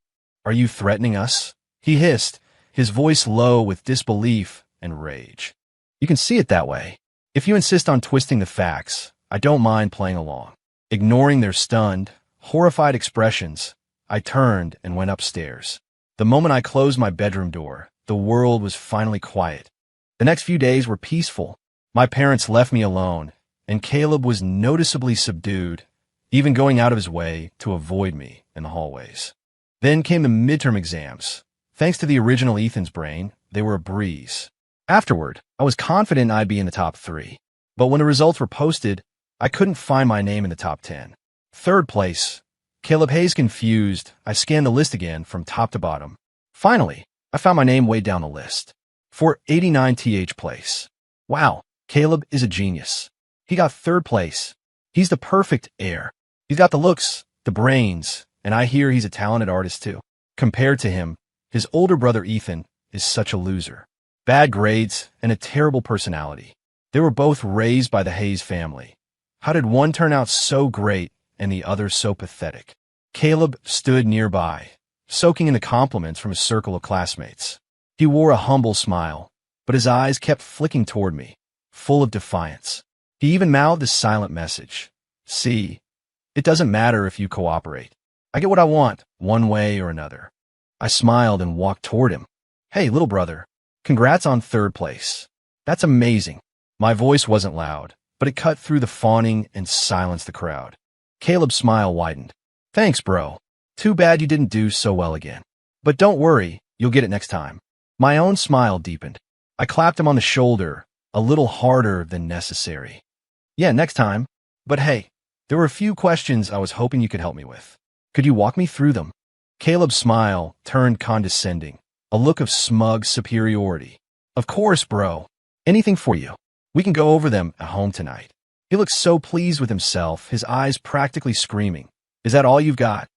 threatening us?" he hissed, his voice low with disbelief and rage. "You can see it that way. If you insist on twisting the facts, I don't mind playing along." Ignoring their stunned, horrified expressions, I turned and went upstairs. The moment I closed my bedroom door, the world was finally quiet. The next few days were peaceful. My parents left me alone, and Caleb was noticeably subdued, even going out of his way to avoid me in the hallways. Then came the midterm exams. Thanks to the original Ethan's brain, they were a breeze. Afterward, I was confident I'd be in the top 3. But when the results were posted, I couldn't find my name in the top 10. Third place. Caleb Hayes confused. I scanned the list again from top to bottom. Finally, I found my name way down the list. 489th place. Wow, Caleb is a genius. He got 3rd place. He's the perfect heir. He's got the looks, the brains, and I hear he's a talented artist too. Compared to him, his older brother Ethan is such a loser. Bad grades and a terrible personality. They were both raised by the Hayes family. How did one turn out so great and the other so pathetic? Caleb stood nearby, soaking in the compliments from his circle of classmates. He wore a humble smile, but his eyes kept flicking toward me, full of defiance. He even mouthed a silent message. "See, it doesn't matter if you cooperate. I get what I want, one way or another." I smiled and walked toward him. "Hey, little brother, congrats on 3rd place. That's amazing." My voice wasn't loud, but it cut through the fawning and silenced the crowd. Caleb's smile widened. "Thanks, bro. Too bad you didn't do so well again. But don't worry, you'll get it next time." My own smile deepened. I clapped him on the shoulder, a little harder than necessary. "Yeah, next time. But hey, there were a few questions I was hoping you could help me with. Could you walk me through them?" Caleb's smile turned condescending. a look of smug superiority. Of course, bro. Anything for you. We can go over them at home tonight. He looked so pleased with himself, his eyes practically screaming. Is that all you've got?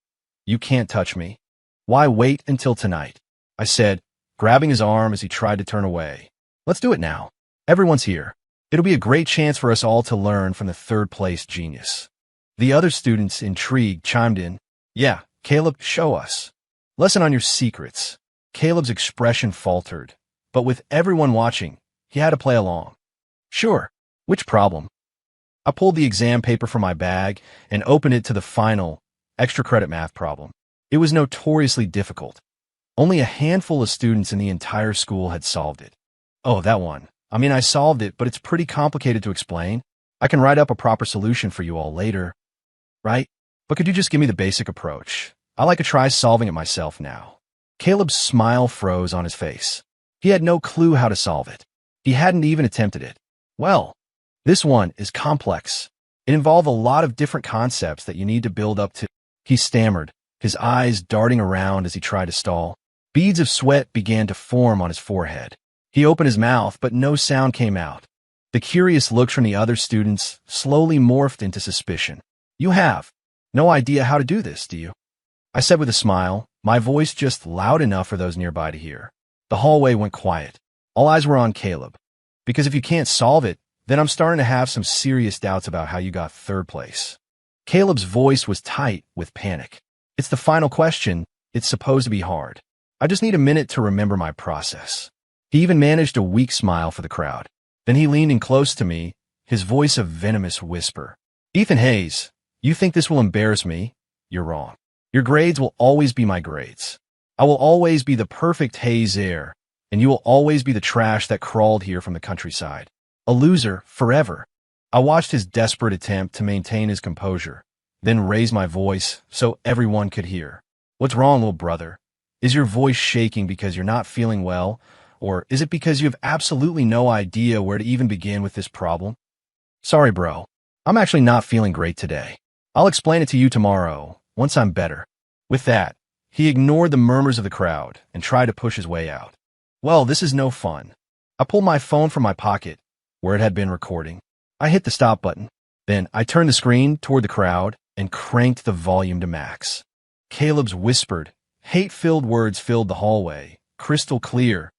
You can't touch me. Why wait until tonight? I said, grabbing his arm as he tried to turn away. Let's do it now. Everyone's here. It'll be a great chance for us all to learn from the third-place genius. The other students, intrigued, chimed in. Yeah, Caleb, show us. Lesson on your secrets. Caleb's expression faltered, but with everyone watching, he had to play along. Sure. Which problem? I pulled the exam paper from my bag and opened it to the final, extra credit math problem. It was notoriously difficult. Only a handful of students in the entire school had solved it. Oh, that one. I mean, I solved it, but it's pretty complicated to explain. I can write up a proper solution for you all later, right? But could you just give me the basic approach? I like to try solving it myself now. Caleb's smile froze on his face. He had no clue how to solve it. He hadn't even attempted it. Well, this one is complex. It involved a lot of different concepts that you need to build up to. He stammered, his eyes darting around as he tried to stall. Beads of sweat began to form on his forehead. He opened his mouth, but no sound came out. The curious looks from the other students slowly morphed into suspicion. You have no idea how to do this, do you? I said with a smile, my voice just loud enough for those nearby to hear. The hallway went quiet. All eyes were on Caleb. Because if you can't solve it, then I'm starting to have some serious doubts about how you got third place. Caleb's voice was tight with panic. It's the final question. It's supposed to be hard. I just need a minute to remember my process. He even managed a weak smile for the crowd. Then he leaned in close to me, his voice a venomous whisper. Ethan Hayes, you think this will embarrass me? You're wrong. Your grades will always be my grades. I will always be the perfect Hayes heir, and you will always be the trash that crawled here from the countryside. A loser forever. I watched his desperate attempt to maintain his composure, then raise my voice so everyone could hear. What's wrong, little brother? Is your voice shaking because you're not feeling well, or is it because you have absolutely no idea where to even begin with this problem? Sorry, bro. I'm actually not feeling great today. I'll explain it to you tomorrow, once I'm better. With that, he ignored the murmurs of the crowd and tried to push his way out. Well, this is no fun. I pulled my phone from my pocket, where it had been recording. I hit the stop button. Then I turned the screen toward the crowd and cranked the volume to max. Caleb's whispered, hate-filled words filled the hallway, crystal clear.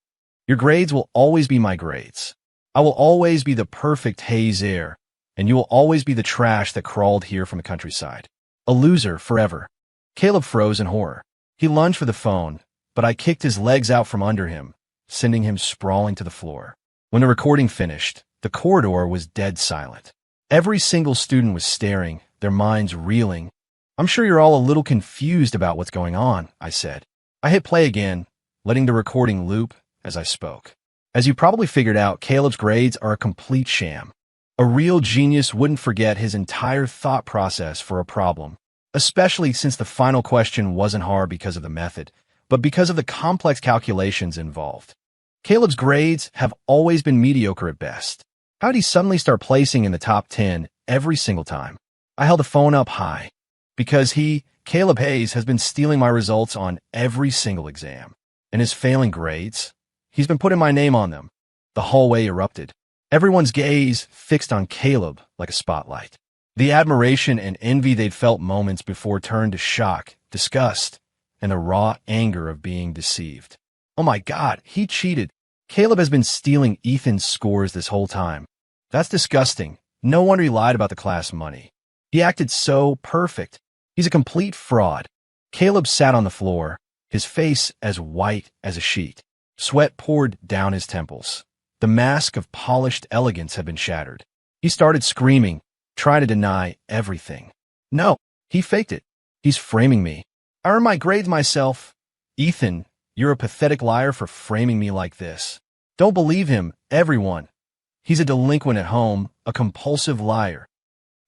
Your grades will always be my grades. I will always be the perfect Hayes heir, and you will always be the trash that crawled here from the countryside. A loser forever. Caleb froze in horror. He lunged for the phone, but I kicked his legs out from under him, sending him sprawling to the floor. When the recording finished, the corridor was dead silent. Every single student was staring, their minds reeling. I'm sure you're all a little confused about what's going on, I said. I hit play again, letting the recording loop as I spoke. As you probably figured out, Caleb's grades are a complete sham. A real genius wouldn't forget his entire thought process for a problem, especially since the final question wasn't hard because of the method, but because of the complex calculations involved. Caleb's grades have always been mediocre at best. How did he suddenly start placing in the top 10 every single time? I held the phone up high. Because Caleb Hayes, has been stealing my results on every single exam. And his failing grades, he's been putting my name on them. The hallway erupted. Everyone's gaze fixed on Caleb like a spotlight. The admiration and envy they'd felt moments before turned to shock, disgust, and the raw anger of being deceived. Oh my God, he cheated. Caleb has been stealing Ethan's scores this whole time. That's disgusting. No wonder he lied about the class money. He acted so perfect. He's a complete fraud. Caleb sat on the floor, his face as white as a sheet. Sweat poured down his temples. The mask of polished elegance had been shattered. He started screaming, trying to deny everything. No, he faked it. He's framing me. I earned my grades myself. Ethan, you're a pathetic liar for framing me like this. Don't believe him, everyone. He's a delinquent at home, a compulsive liar.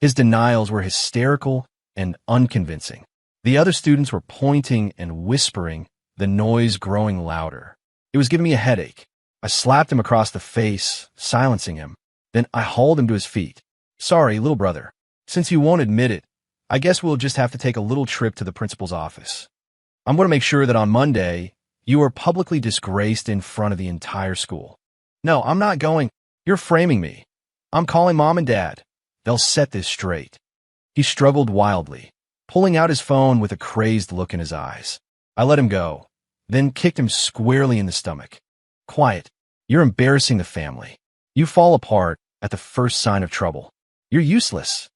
His denials were hysterical and unconvincing. The other students were pointing and whispering, the noise growing louder. It was giving me a headache. I slapped him across the face, silencing him. Then I hauled him to his feet. Sorry, little brother. Since you won't admit it, I guess we'll just have to take a little trip to the principal's office. I'm going to make sure that on Monday, You are publicly disgraced in front of the entire school. No, I'm not going. You're framing me. I'm calling Mom and Dad. They'll set this straight. He struggled wildly, pulling out his phone with a crazed look in his eyes. I let him go, then kicked him squarely in the stomach. Quiet. You're embarrassing the family. You fall apart at the first sign of trouble. You're useless.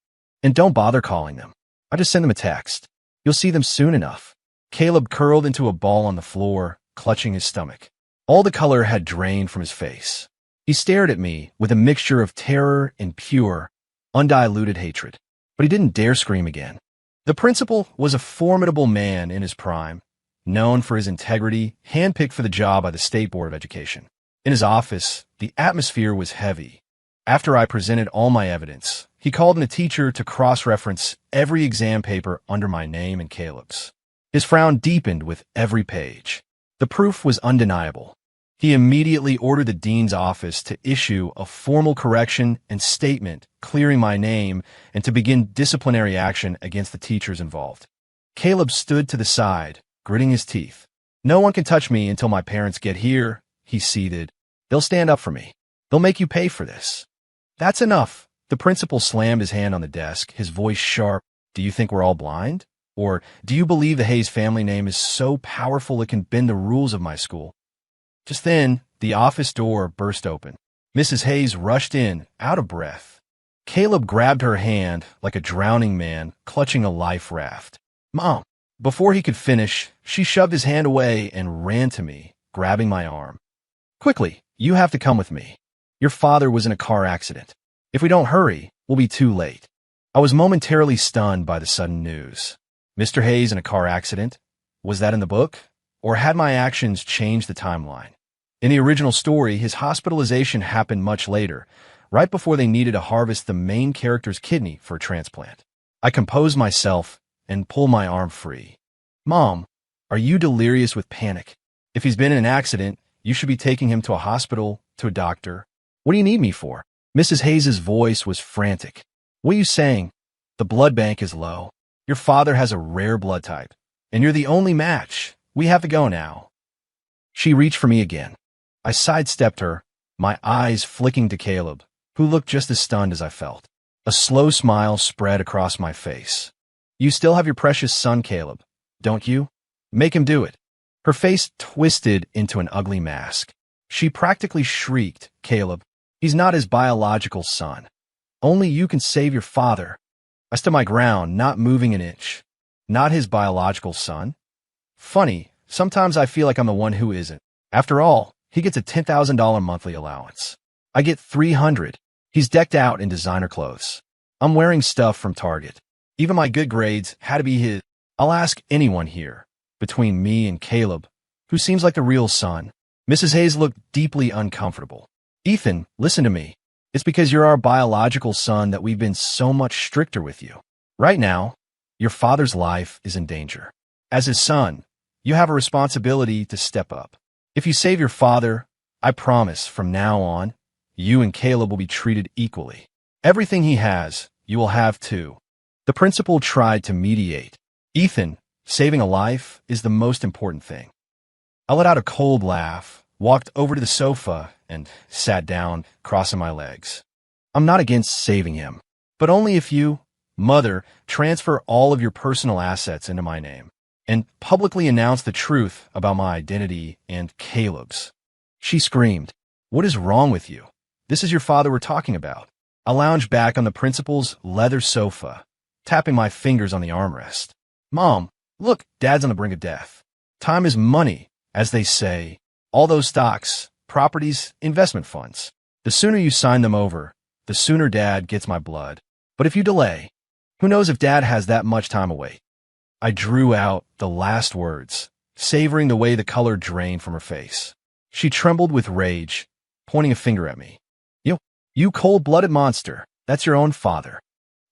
And don't bother calling them. I just send them a text. You'll see them soon enough. Caleb curled into a ball on the floor, clutching his stomach. All the color had drained from his face. He stared at me with a mixture of terror and pure, undiluted hatred. But he didn't dare scream again. The principal was a formidable man in his prime, known for his integrity, handpicked for the job by the State Board of Education. In his office, the atmosphere was heavy. After I presented all my evidence, he called in a teacher to cross-reference every exam paper under my name and Caleb's. His frown deepened with every page. The proof was undeniable. He immediately ordered the dean's office to issue a formal correction and statement clearing my name and to begin disciplinary action against the teachers involved. Caleb stood to the side, gritting his teeth. No one can touch me until my parents get here, he seethed. They'll stand up for me. They'll make you pay for this. That's enough. The principal slammed his hand on the desk, his voice sharp. Do you think we're all blind? Or do you believe the Hayes family name is so powerful it can bend the rules of my school? Just then, the office door burst open. Mrs. Hayes rushed in, out of breath. Caleb grabbed her hand like a drowning man clutching a life raft. Mom! Before he could finish, she shoved his hand away and ran to me, grabbing my arm. Quickly, you have to come with me. Your father was in a car accident. If we don't hurry, we'll be too late. I was momentarily stunned by the sudden news. Mr. Hayes in a car accident? Was that in the book? Or had my actions changed the timeline? In the original story, his hospitalization happened much later, right before they needed to harvest the main character's kidney for a transplant. I composed myself and pulled my arm free. Mom, are you delirious with panic? If he's been in an accident, you should be taking him to a hospital, to a doctor. What do you need me for? Mrs. Hayes's voice was frantic. What are you saying? The blood bank is low. Your father has a rare blood type, and you're the only match. We have to go now. She reached for me again. I sidestepped her, my eyes flicking to Caleb, who looked just as stunned as I felt. A slow smile spread across my face. You still have your precious son, Caleb, don't you? Make him do it. Her face twisted into an ugly mask. She practically shrieked, Caleb, he's not his biological son. Only you can save your father. I stood my ground, not moving an inch. Not his biological son? Funny, sometimes I feel like I'm the one who isn't. After all, he gets a $10,000 monthly allowance. I get $300. He's decked out in designer clothes. I'm wearing stuff from Target. Even my good grades had to be his. I'll ask anyone here, between me and Caleb, who seems like the real son. Mrs. Hayes looked deeply uncomfortable. Ethan, listen to me. It's because you're our biological son that we've been so much stricter with you. Right now, your father's life is in danger. As his son, you have a responsibility to step up. If you save your father, I promise from now on, you and Caleb will be treated equally. Everything he has, you will have too. The principal tried to mediate. Ethan, saving a life is the most important thing. I let out a cold laugh, walked over to the sofa, and sat down, crossing my legs. I'm not against saving him, but only if you, mother, transfer all of your personal assets into my name and publicly announce the truth about my identity and Caleb's. She screamed, What is wrong with you? This is your father we're talking about. I lounged back on the principal's leather sofa, tapping my fingers on the armrest. Mom, look, Dad's on the brink of death. Time is money, as they say. All those stocks, properties, investment funds. The sooner you sign them over, the sooner Dad gets my blood. But if you delay, who knows if Dad has that much time away? I drew out the last words, savoring the way the color drained from her face. She trembled with rage, pointing a finger at me. You cold-blooded monster. That's your own father.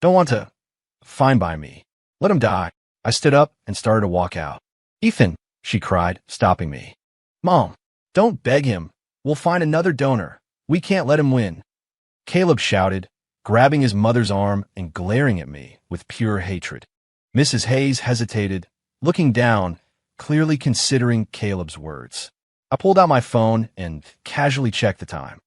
Don't want to. Fine by me. Let him die. I stood up and started to walk out. Ethan, she cried, stopping me. Mom, don't beg him. We'll find another donor. We can't let him win. Caleb shouted, grabbing his mother's arm and glaring at me with pure hatred. Mrs. Hayes hesitated, looking down, clearly considering Caleb's words. I pulled out my phone and casually checked the time.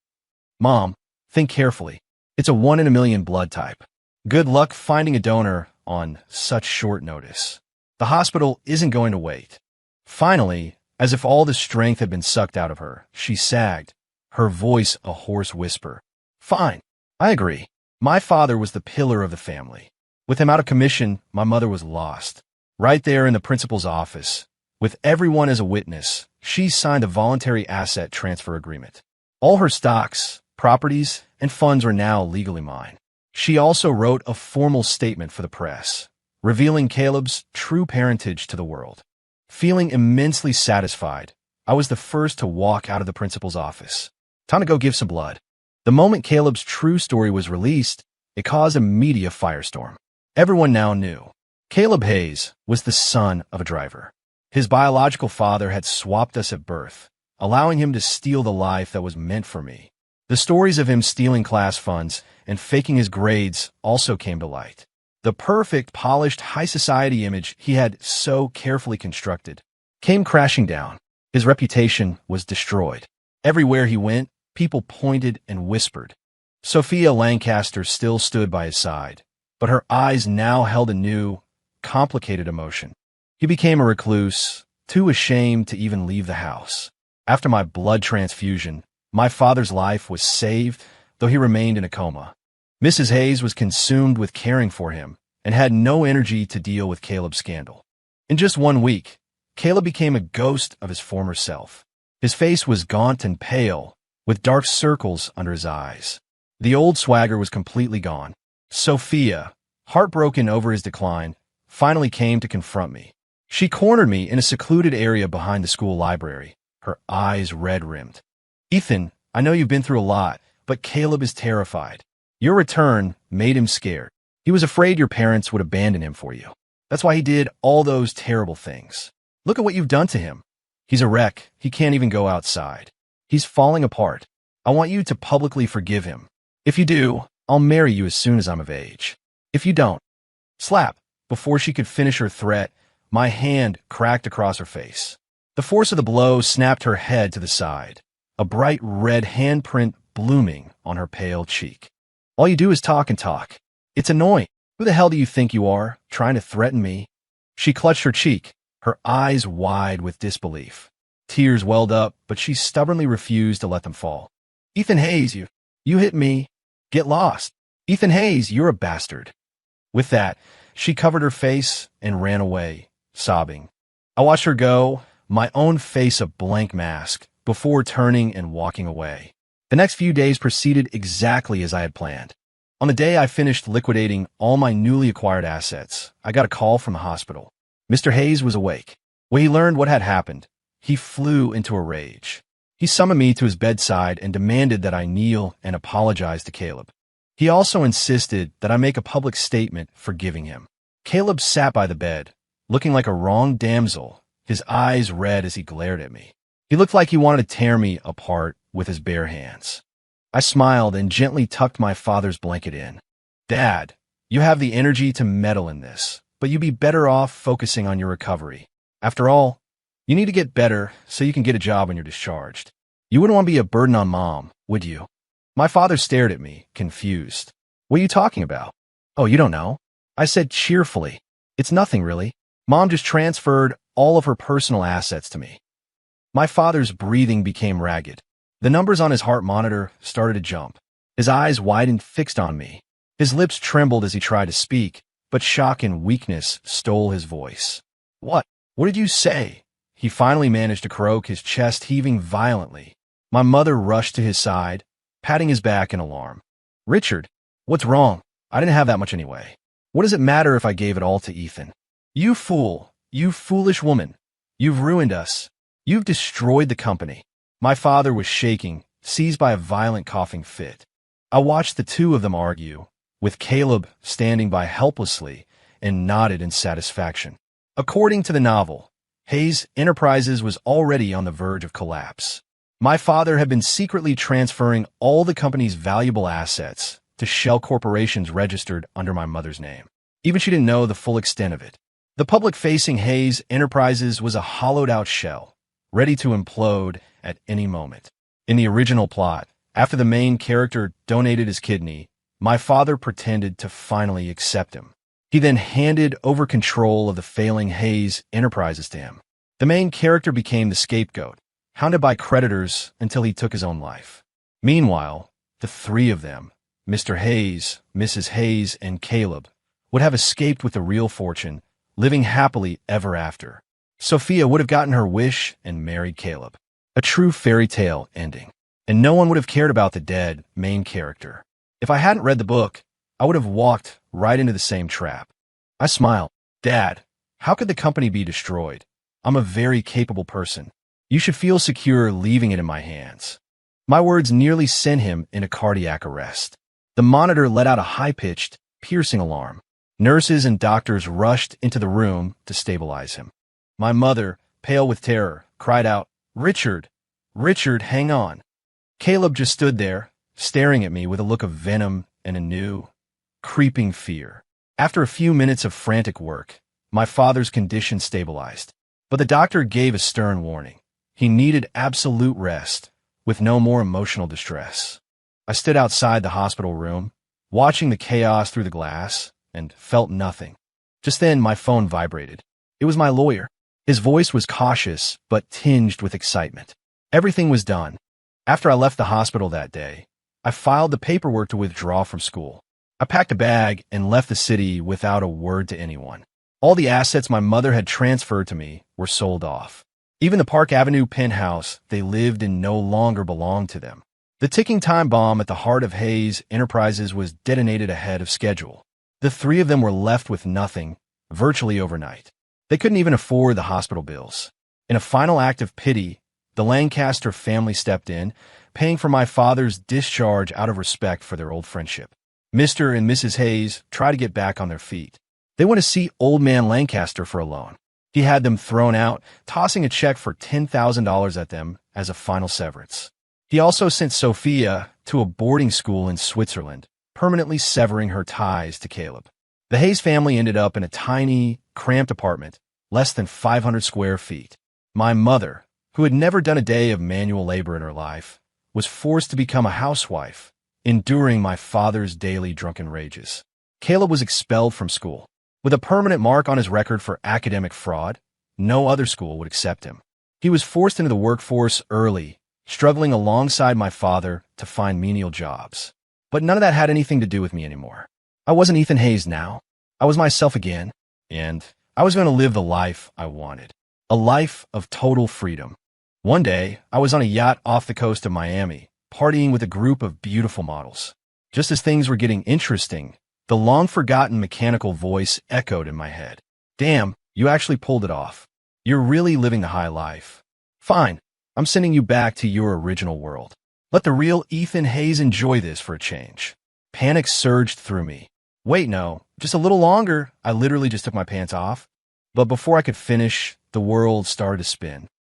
Mom, think carefully. It's a 1 in a million blood type. Good luck finding a donor on such short notice. The hospital isn't going to wait. Finally, as if all the strength had been sucked out of her, she sagged, her voice a hoarse whisper. Fine, I agree. My father was the pillar of the family. With him out of commission, my mother was lost. Right there in the principal's office, with everyone as a witness, she signed a voluntary asset transfer agreement. All her stocks, properties, and funds are now legally mine. She also wrote a formal statement for the press, revealing Caleb's true parentage to the world. Feeling immensely satisfied, I was the first to walk out of the principal's office. Time to go give some blood. The moment Caleb's true story was released, it caused a media firestorm. Everyone now knew. Caleb Hayes was the son of a driver. His biological father had swapped us at birth, allowing him to steal the life that was meant for me. The stories of him stealing class funds and faking his grades also came to light. The perfect, polished, high society image he had so carefully constructed came crashing down. His reputation was destroyed. Everywhere he went, people pointed and whispered. Sophia Lancaster still stood by his side, but her eyes now held a new, complicated emotion. He became a recluse, too ashamed to even leave the house. After my blood transfusion, my father's life was saved, though he remained in a coma. Mrs. Hayes was consumed with caring for him and had no energy to deal with Caleb's scandal. In just 1 week, Caleb became a ghost of his former self. His face was gaunt and pale, with dark circles under his eyes. The old swagger was completely gone. Sophia, heartbroken over his decline, finally came to confront me. She cornered me in a secluded area behind the school library, her eyes red-rimmed. Ethan, I know you've been through a lot, but Caleb is terrified. Your return made him scared. He was afraid your parents would abandon him for you. That's why he did all those terrible things. Look at what you've done to him. He's a wreck. He can't even go outside. He's falling apart. I want you to publicly forgive him. If you do, I'll marry you as soon as I'm of age. If you don't, slap. Before she could finish her threat, my hand cracked across her face. The force of the blow snapped her head to the side, a bright red handprint blooming on her pale cheek. All you do is talk and talk. It's annoying. Who the hell do you think you are, trying to threaten me? She clutched her cheek, her eyes wide with disbelief. Tears welled up, but she stubbornly refused to let them fall. Ethan Hayes, you hit me. Get lost. Ethan Hayes, you're a bastard. With that, she covered her face and ran away, sobbing. I watched her go, my own face a blank mask, before turning and walking away. The next few days proceeded exactly as I had planned. On the day I finished liquidating all my newly acquired assets, I got a call from the hospital. Mr. Hayes was awake. When he learned what had happened, he flew into a rage. He summoned me to his bedside and demanded that I kneel and apologize to Caleb. He also insisted that I make a public statement forgiving him. Caleb sat by the bed, looking like a wronged damsel, his eyes red as he glared at me. He looked like he wanted to tear me apart with his bare hands. I smiled and gently tucked my father's blanket in. Dad, you have the energy to meddle in this, but you'd be better off focusing on your recovery. After all, you need to get better so you can get a job when you're discharged. You wouldn't want to be a burden on Mom, would you? My father stared at me, confused. What are you talking about? Oh, you don't know? I said cheerfully. It's nothing really. Mom just transferred all of her personal assets to me. My father's breathing became ragged. The numbers on his heart monitor started to jump. His eyes widened, fixed on me. His lips trembled as he tried to speak, but shock and weakness stole his voice. What? What did you say? He finally managed to croak, his chest heaving violently. My mother rushed to his side, patting his back in alarm. Richard, what's wrong? I didn't have that much anyway. What does it matter if I gave it all to Ethan? You fool! You foolish woman! You've ruined us. You've destroyed the company. My father was shaking, seized by a violent coughing fit. I watched the two of them argue, with Caleb standing by helplessly, and nodded in satisfaction. According to the novel, Hayes Enterprises was already on the verge of collapse. My father had been secretly transferring all the company's valuable assets to shell corporations registered under my mother's name. Even she didn't know the full extent of it. The public-facing Hayes Enterprises was a hollowed-out shell, ready to implode at any moment. In the original plot, after the main character donated his kidney, my father pretended to finally accept him. He then handed over control of the failing Hayes Enterprises to him. The main character became the scapegoat, hounded by creditors until he took his own life. Meanwhile, the three of them, Mr. Hayes, Mrs. Hayes, and Caleb, would have escaped with a real fortune, living happily ever after. Sophia would have gotten her wish and married Caleb. A true fairy tale ending. And no one would have cared about the dead main character. If I hadn't read the book, I would have walked right into the same trap. I smiled. Dad, how could the company be destroyed? I'm a very capable person. You should feel secure leaving it in my hands. My words nearly sent him into cardiac arrest. The monitor let out a high-pitched, piercing alarm. Nurses and doctors rushed into the room to stabilize him. My mother, pale with terror, cried out, "Richard! Richard, hang on!" Caleb just stood there, staring at me with a look of venom and a new, creeping fear. After a few minutes of frantic work, my father's condition stabilized. But the doctor gave a stern warning. He needed absolute rest, with no more emotional distress. I stood outside the hospital room, watching the chaos through the glass, and felt nothing. Just then, my phone vibrated. It was my lawyer. His voice was cautious, but tinged with excitement. Everything was done. After I left the hospital that day, I filed the paperwork to withdraw from school. I packed a bag and left the city without a word to anyone. All the assets my mother had transferred to me were sold off. Even the Park Avenue penthouse they lived in no longer belonged to them. The ticking time bomb at the heart of Hayes Enterprises was detonated ahead of schedule. The three of them were left with nothing, virtually overnight. They couldn't even afford the hospital bills. In a final act of pity, the Lancaster family stepped in, paying for my father's discharge out of respect for their old friendship. Mr. and Mrs. Hayes tried to get back on their feet. They went to see Old Man Lancaster for a loan. He had them thrown out, tossing a check for $10,000 at them as a final severance. He also sent Sophia to a boarding school in Switzerland, permanently severing her ties to Caleb. The Hayes family ended up in a tiny, cramped apartment, less than 500 square feet. My mother, who had never done a day of manual labor in her life, was forced to become a housewife, enduring my father's daily drunken rages. Caleb was expelled from school. With a permanent mark on his record for academic fraud, no other school would accept him. He was forced into the workforce early, struggling alongside my father to find menial jobs. But none of that had anything to do with me anymore. I wasn't Ethan Hayes now. I was myself again, and I was going to live the life I wanted. A life of total freedom. One day, I was on a yacht off the coast of Miami, partying with a group of beautiful models. Just as things were getting interesting, the long-forgotten mechanical voice echoed in my head. Damn, you actually pulled it off. You're really living the high life. Fine, I'm sending you back to your original world. Let the real Ethan Hayes enjoy this for a change. Panic surged through me. Wait, no, just a little longer. I literally just took my pants off. But before I could finish, the world started to spin.